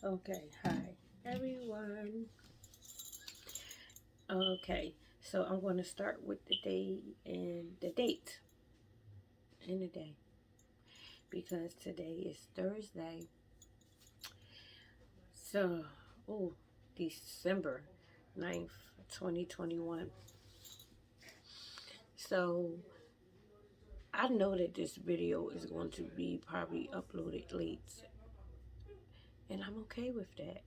Okay, hi everyone. Okay, so I'm going to start with the day and the date and the day because today is Thursday. So, oh, December 9th, 2021. So, I know that this video is going to be probably uploaded late, and I'm okay with that.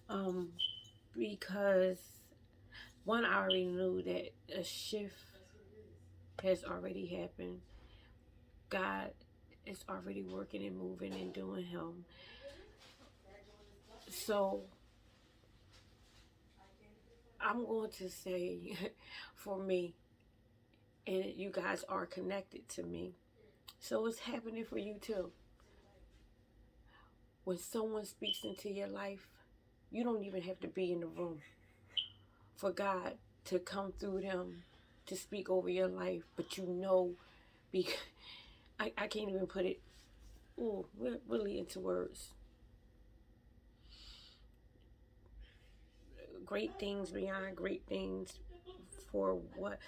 Um, because one, I already knew that a shift has already happened. God is already working and moving and doing Him. So I'm going to say, for me, and you guys are connected to me. So it's happening for you too. When someone speaks into your life, you don't even have to be in the room for God to come through them to speak over your life. But because I can't even put it really into words. Great things beyond great things for what?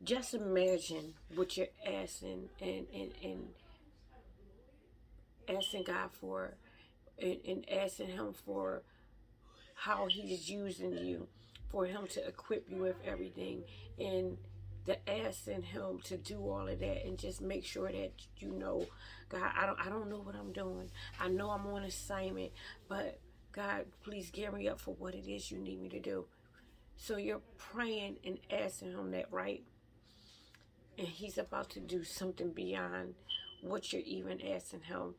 Just imagine what you're and asking God for, and asking Him for how He's using you, for Him to equip you with everything, and the asking Him to do all of that, and just make sure that God, I don't know what I'm doing. I know I'm on assignment, but God, please gear me up for what it is you need me to do. So you're praying and asking Him that, right? And He's about to do something beyond what you're even asking Him.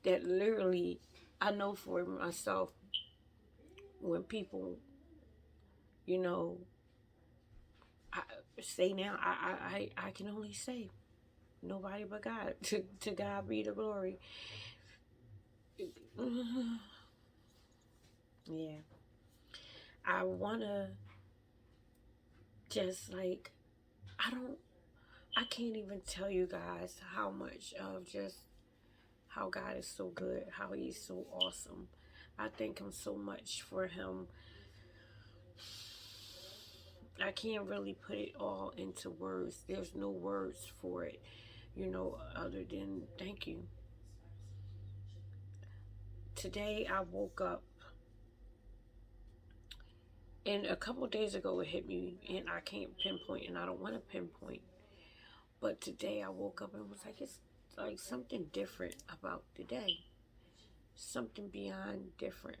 That literally, I know for myself, when people, you know, I say now, I can only say nobody but God. To God be the glory. Yeah, I wanna just like I don't. I can't even tell you guys how much of just how God is so good, how He's so awesome. I thank Him so much for Him. I can't really put it all into words. There's no words for it, other than thank you. Today I woke up, and a couple of days ago it hit me, and I can't pinpoint, and I don't want to pinpoint. But today I woke up and was like, it's like something different about the day. Something beyond different.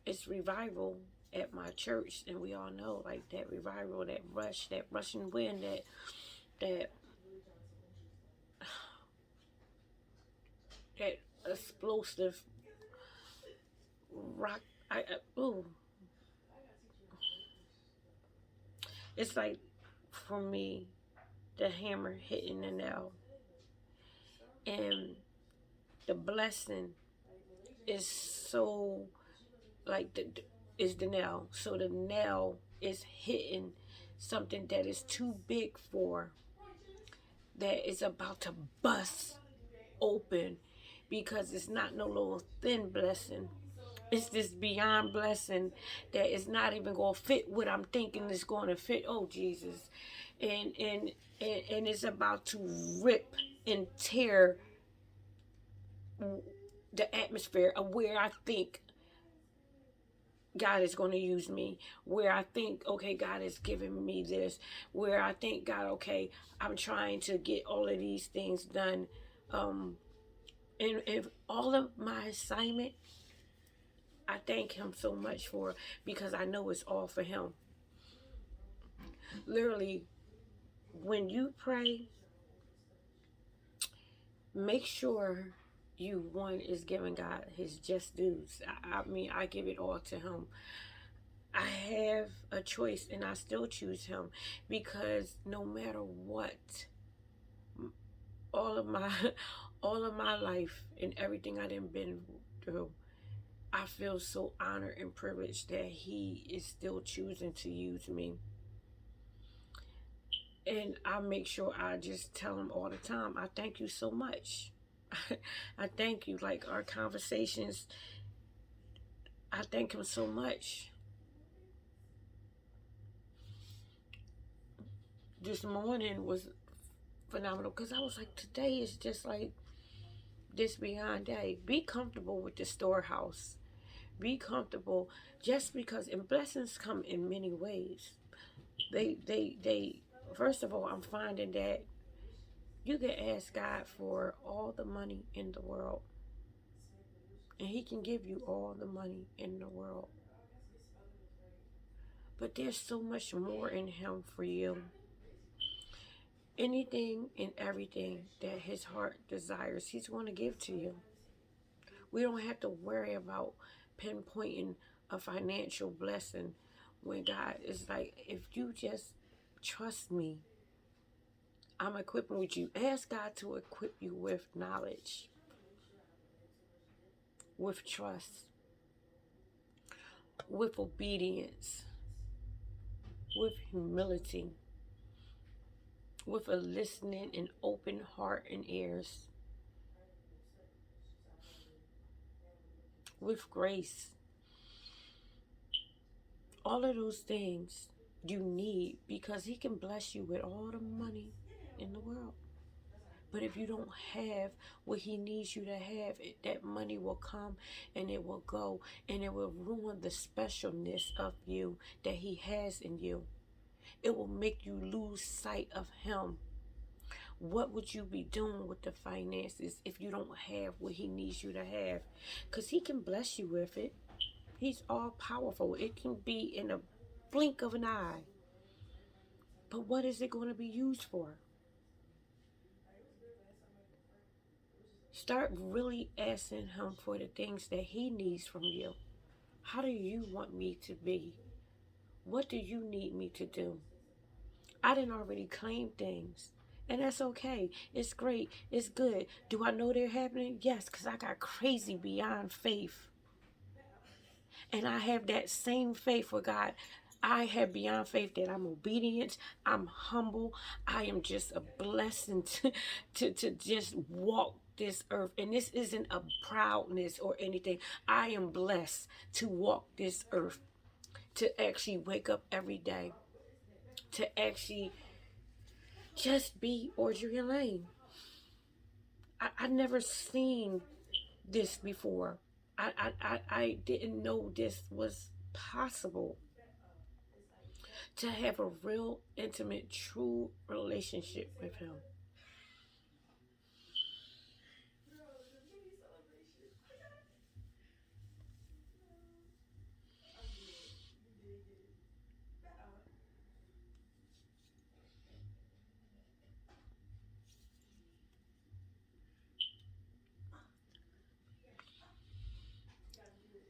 It's revival at my church, and we all know like that revival, that rush, that rushing wind, that that explosive rock. Ooh, it's like for me, the hammer hitting the nail, and the blessing is so like is the nail. So the nail is hitting something that is too big for, that is about to bust open, because it's not no little thin blessing. It's this beyond blessing that is not even going to fit what I'm thinking is going to fit. Oh Jesus, and it's about to rip and tear the atmosphere of where I think God is going to use me, where I think, okay, God is giving me this, where I think, God, okay, I'm trying to get all of these things done. And all of my assignment, I thank Him so much for, because I know it's all for Him. Literally, when you pray, make sure one is giving God His just dues. I mean, I give it all to Him. I have a choice, and I still choose Him, because no matter what, all of my all of my life and everything I done been through, I feel so honored and privileged that He is still choosing to use me. And I make sure I just tell Him all the time, I thank you so much. I thank you. Like, our conversations, I thank him so much. This morning was phenomenal because I was like, today is just like this beyond day. Be comfortable with the storehouse. Be comfortable just because, and blessings come in many ways. They, first of all, I'm finding that you can ask God for all the money in the world, and He can give you all the money in the world. But there's so much more in Him for you. Anything and everything that His heart desires, He's going to give to you. We don't have to worry about pinpointing a financial blessing when God is like, if you just trust me, I'm equipping with you. Ask God to equip you with knowledge, with trust, with obedience, with humility, with a listening and open heart and ears, with grace. All of those things you need because He can bless you with all the money in the world. But if you don't have what He needs you to have, that money will come and it will go, and it will ruin the specialness of you that He has in you. It will make you lose sight of Him. What would you be doing with the finances if you don't have what He needs you to have? Because He can bless you with it. He's all powerful. It can be in a blink of an eye. But what is it going to be used for? Start really asking Him for the things that He needs from you. How do you want me to be? What do you need me to do? I didn't already claim things. And that's okay. It's great. It's good. Do I know they're happening? Yes, because I got crazy beyond faith. And I have that same faith with God. I have beyond faith that I'm obedient, I'm humble, I am just a blessing to just walk this earth. And this isn't a proudness or anything. I am blessed to walk this earth, to actually wake up every day, to actually just be Audrey Lane. I never seen this before. I didn't know this was possible. To have a real, intimate, true relationship with Him.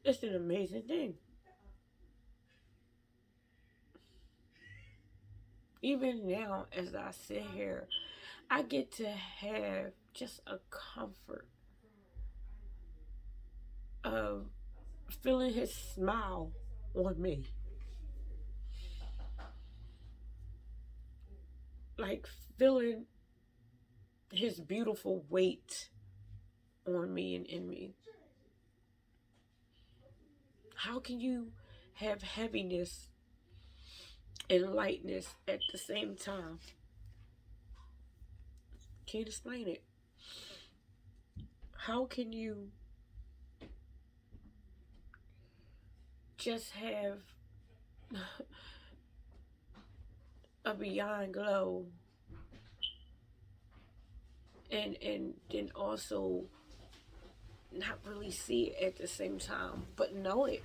It's an amazing thing. Even now, as I sit here, I get to have just a comfort of feeling His smile on me. Like feeling His beautiful weight on me and in me. How can you have heaviness and lightness at the same time? Can't explain it. How can you just have a beyond glow and then also not really see it at the same time, but know it?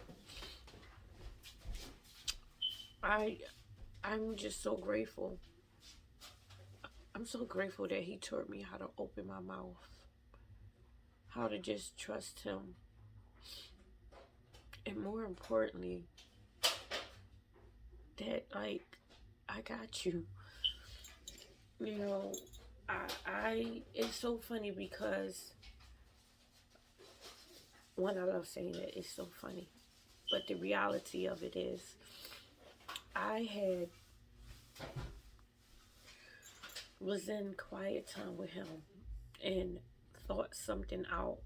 I I'm just so grateful. I'm so grateful that He taught me how to open my mouth, how to just trust Him, and more importantly, that like I got you. You know, I it's so funny because one, I love saying that it's so funny, but the reality of it is, I had was in quiet time with Him and thought something out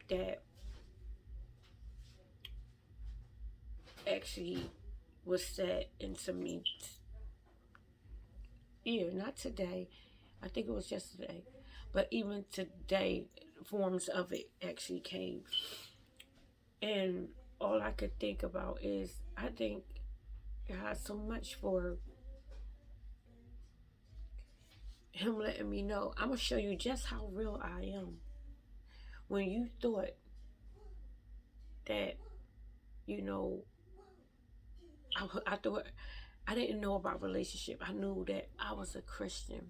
that actually was said into me. Yeah, not today. I think it was yesterday. But even today, forms of it actually came. And all I could think about is I thank God so much for Him letting me know I'm going to show you just how real I am. When you thought that, you know, I thought I didn't know about relationship. I knew that I was a Christian.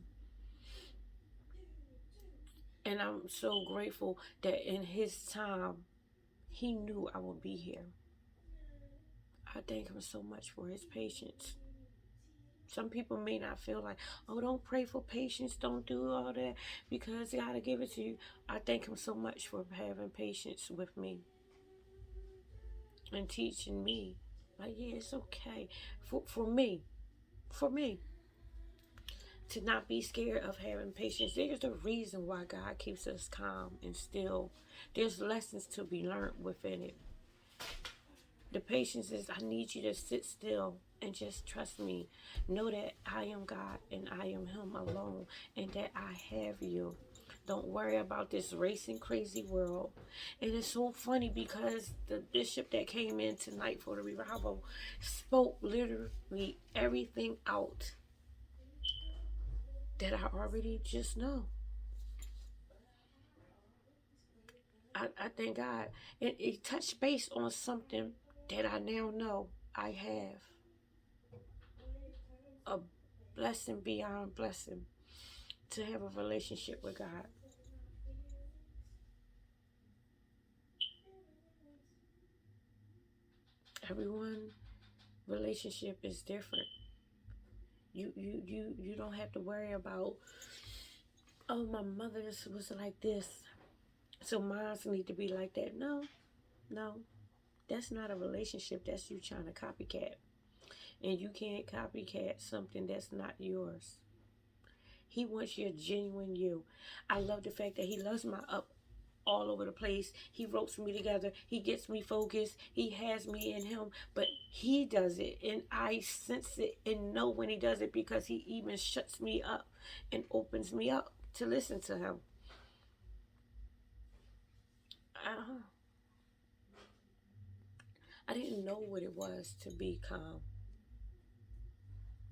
And I'm so grateful that in His time, He knew I would be here. I thank Him so much for His patience. Some people may not feel like, oh, don't pray for patience, don't do all that because God will give it to you. I thank Him so much for having patience with me and teaching me. Like, yeah, it's okay for me, to not be scared of having patience. There's a reason why God keeps us calm and still. There's lessons to be learned within it. The patience is, I need you to sit still and just trust me. Know that I am God and I am Him alone and that I have you. Don't worry about this racing crazy world. And it's so funny because the bishop that came in tonight for the revival spoke literally everything out that I already just know. I thank God. And it touched base on something that I now know I have. A blessing beyond blessing to have a relationship with God. Everyone relationship is different. You don't have to worry about, oh, my mother's was like this, so mine's need to be like that. No, that's not a relationship. That's you trying to copycat. And you can't copycat something that's not yours. He wants your genuine you. I love the fact that He loves my up all over the place. He ropes me together. He gets me focused. He has me in Him. But He does it. And I sense it and know when He does it because He even shuts me up and opens me up to listen to Him. Uh, I didn't know what it was to be calm.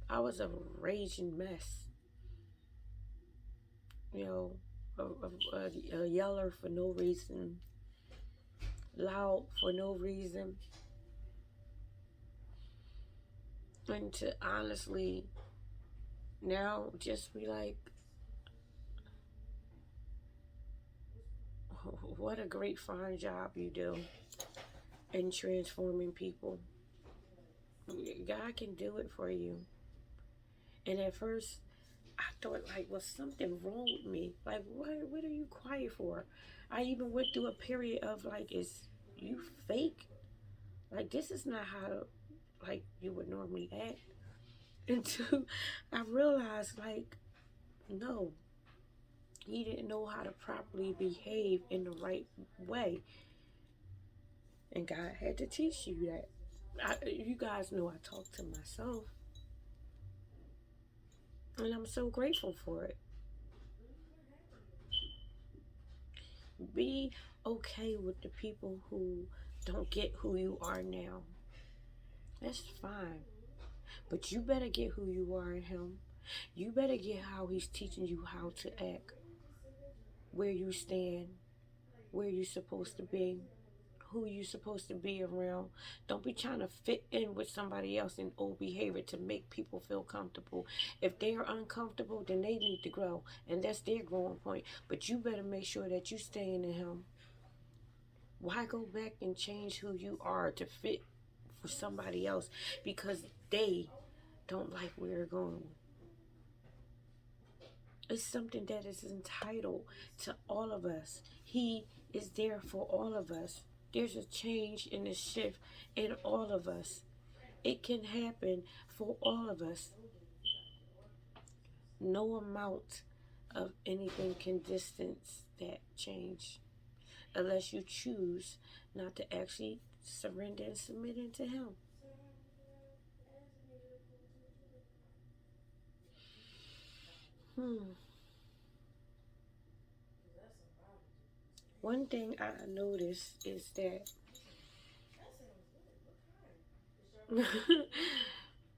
I was a raging mess. You know, a yeller for no reason, loud for no reason. And to honestly now just be like, what a great fine job you do in transforming people. God can do it for you. And at first I thought, like, was something wrong with me? Like, what are you quiet for? I even went through a period of like, is you fake? Like, this is not how like you would normally act. Until I realized, like, no, he didn't know how to properly behave in the right way. And God had to teach you that. You guys know I talk to myself. And I'm so grateful for it. Be okay with the people who don't get who you are now. That's fine. But you better get who you are in Him. You better get how He's teaching you how to act, where you stand, where you're supposed to be, who you're supposed to be around. Don't be trying to fit in with somebody else in old behavior to make people feel comfortable. If they are uncomfortable, then they need to grow, and that's their growing point. But you better make sure that you staying in Him. Why go back and change who you are to fit for somebody else because they don't like where you're going? It's something that is entitled to all of us. He is there for all of us. There's a change and a shift in all of us. It can happen for all of us. No amount of anything can distance that change unless you choose not to actually surrender and submit into Him. Hmm. One thing I noticed is that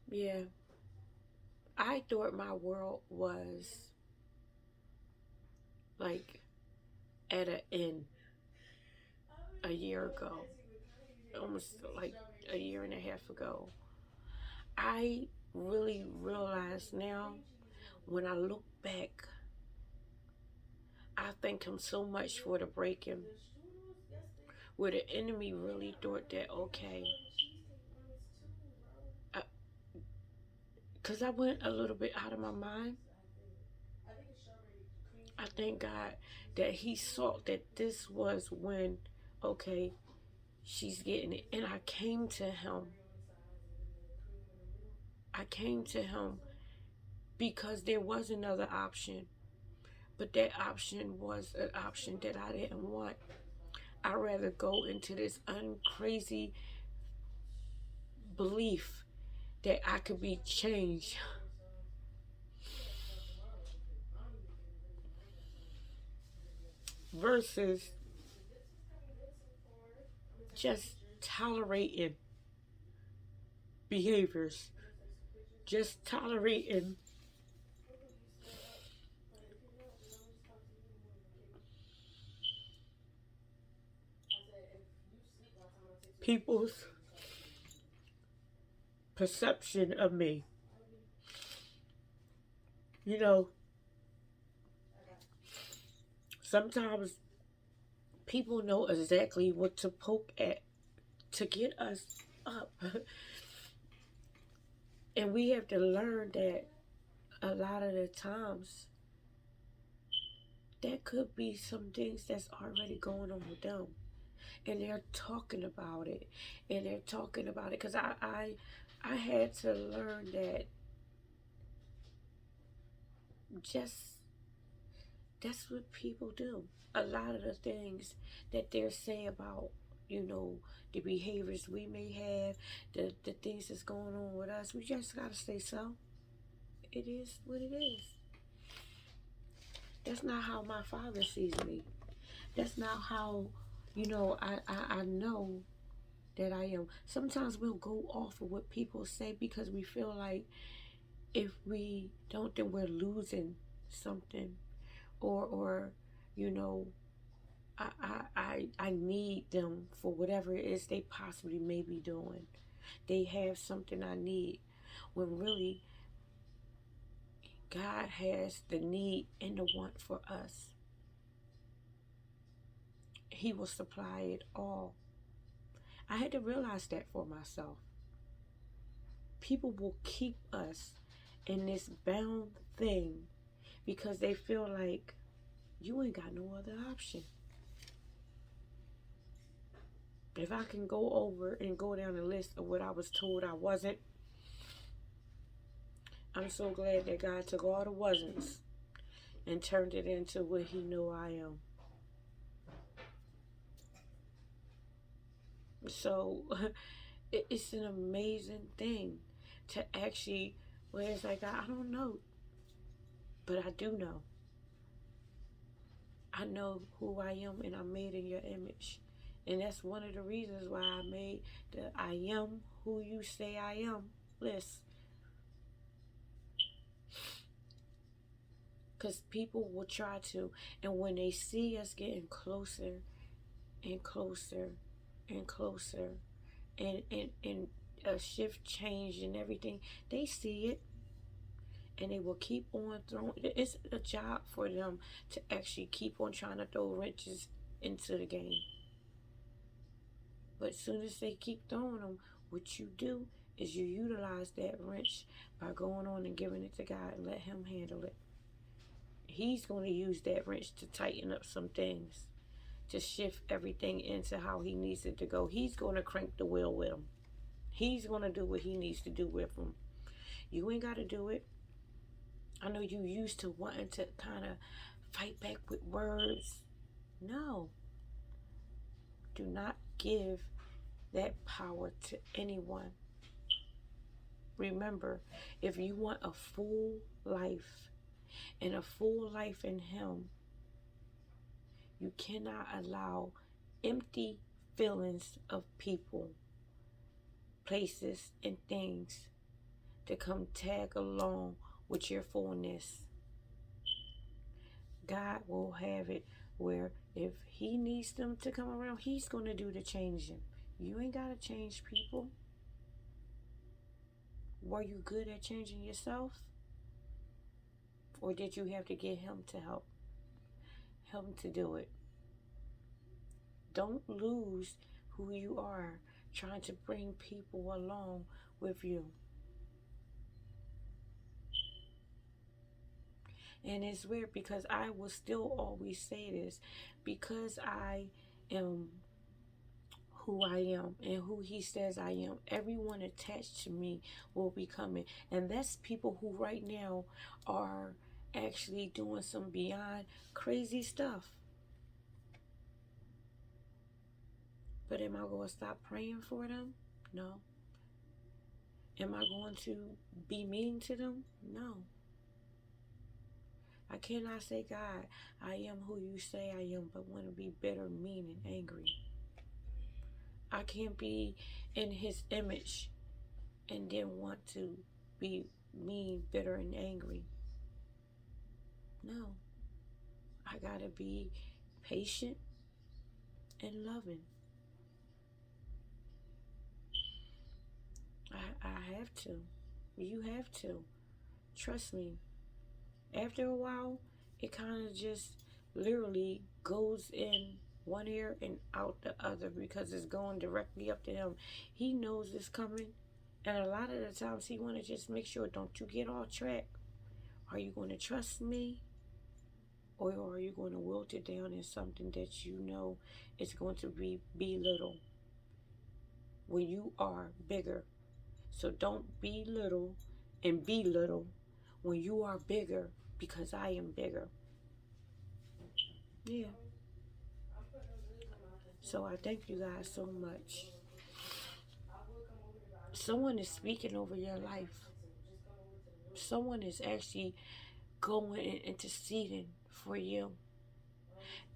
yeah, I thought my world was like at an end a year ago, almost like a year and a half ago. I really realize now when I look back, I thank him so much for the breaking, where the enemy really thought that, okay, because I went a little bit out of my mind. I thank God that he saw that this was when, okay, she's getting it. And I came to him. I came to him because there was another option. But that option was an option that I didn't want. I'd rather go into this uncrazy belief that I could be changed versus just tolerating behaviors, just tolerating people's perception of me. You know, sometimes people know exactly what to poke at to get us up. And we have to learn that a lot of the times there could be some things that's already going on with them. And they're talking about it. And they're talking about it. Because I had to learn that just that's what people do. A lot of the things that they're saying about, you know, the behaviors we may have, the things that's going on with us, we just gotta say so. It is what it is. That's not how my father sees me. That's not how, I know that I am. Sometimes we'll go off of what people say because we feel like if we don't, then we're losing something. Or you know, I need them for whatever it is they possibly may be doing. They have something I need. When really, God has the need and the want for us. He will supply it all. I had to realize that for myself. People will keep us in this bound thing because they feel like you ain't got no other option. If I can go over and go down the list of what I was told I wasn't, I'm so glad that God took all the wasn'ts and turned it into what He knew I am. So it's an amazing thing to actually, where it's like, I don't know, but I do know. I know who I am and I'm made in your image. And that's one of the reasons why I made the I am who you say I am list. Because people will try to, and when they see us getting closer and closer and closer, and a shift change and everything, they see it and they will keep on throwing. It's a job for them to actually keep on trying to throw wrenches into the game. But as soon as they keep throwing them, what you do is you utilize that wrench by going on and giving it to God and let Him handle it. He's going to use that wrench to tighten up some things, to shift everything into how He needs it to go. He's going to crank the wheel with Him. He's going to do what He needs to do with Him. You ain't got to do it. I know you used to wanting to kind of fight back with words. No. Do not give that power to anyone. Remember, if you want a full life, and a full life in Him, you cannot allow empty feelings of people, places, and things to come tag along with your fullness. God will have it where if He needs them to come around, He's going to do the changing. You ain't got to change people. Were you good at changing yourself? Or did you have to get Him to help Him to do it? Don't lose who you are trying to bring people along with you. And it's weird because I will still always say this, because I am who I am and who He says I am. Everyone attached to me will be coming. And that's people who right now are actually doing some beyond crazy stuff. But am I going to stop praying for them? No. Am I going to be mean to them? No. I cannot say, God, I am who you say I am, but want to be bitter, mean, and angry. I can't be in His image and then want to be mean, bitter, and angry. No. I got to be patient and loving. I have to. You have to. Trust me. After a while, it kind of just literally goes in one ear and out the other because it's going directly up to Him. He knows it's coming. And a lot of the times He want to just make sure, don't you get off track. Are you going to trust me? Or are you going to wilt it down in something that you know is going to be belittle when you are bigger? So don't be little and be little when you are bigger, because I am bigger. Yeah. So I thank you guys so much. Someone is speaking over your life. Someone is actually going and interceding for you.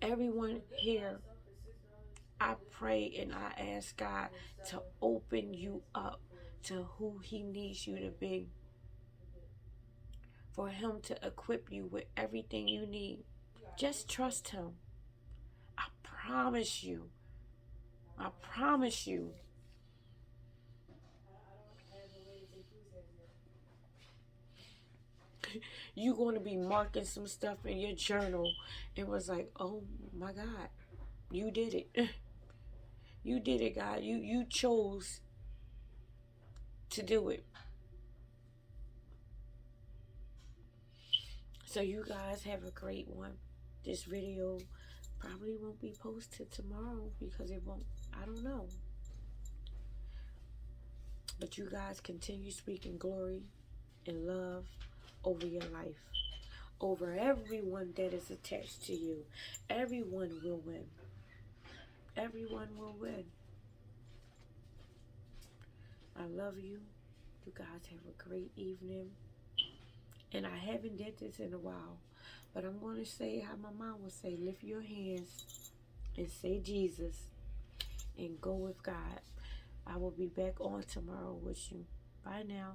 Everyone here, I pray and I ask God to open you up to who He needs you to be. For Him to equip you with everything you need. Just trust Him. I promise you. I promise you. You're going to be marking some stuff in your journal. It was like, oh my God, you did it. You did it, God. You chose to do it. So you guys have a great one. This video probably won't be posted tomorrow because it won't, I don't know. But you guys continue speaking glory and love over your life, over everyone that is attached to you. Everyone will win. Everyone will win. I love you. You guys have a great evening. And I haven't did this in a while, but I'm going to say how my mom would say, lift your hands and say Jesus and go with God. I will be back on tomorrow with you. Bye now.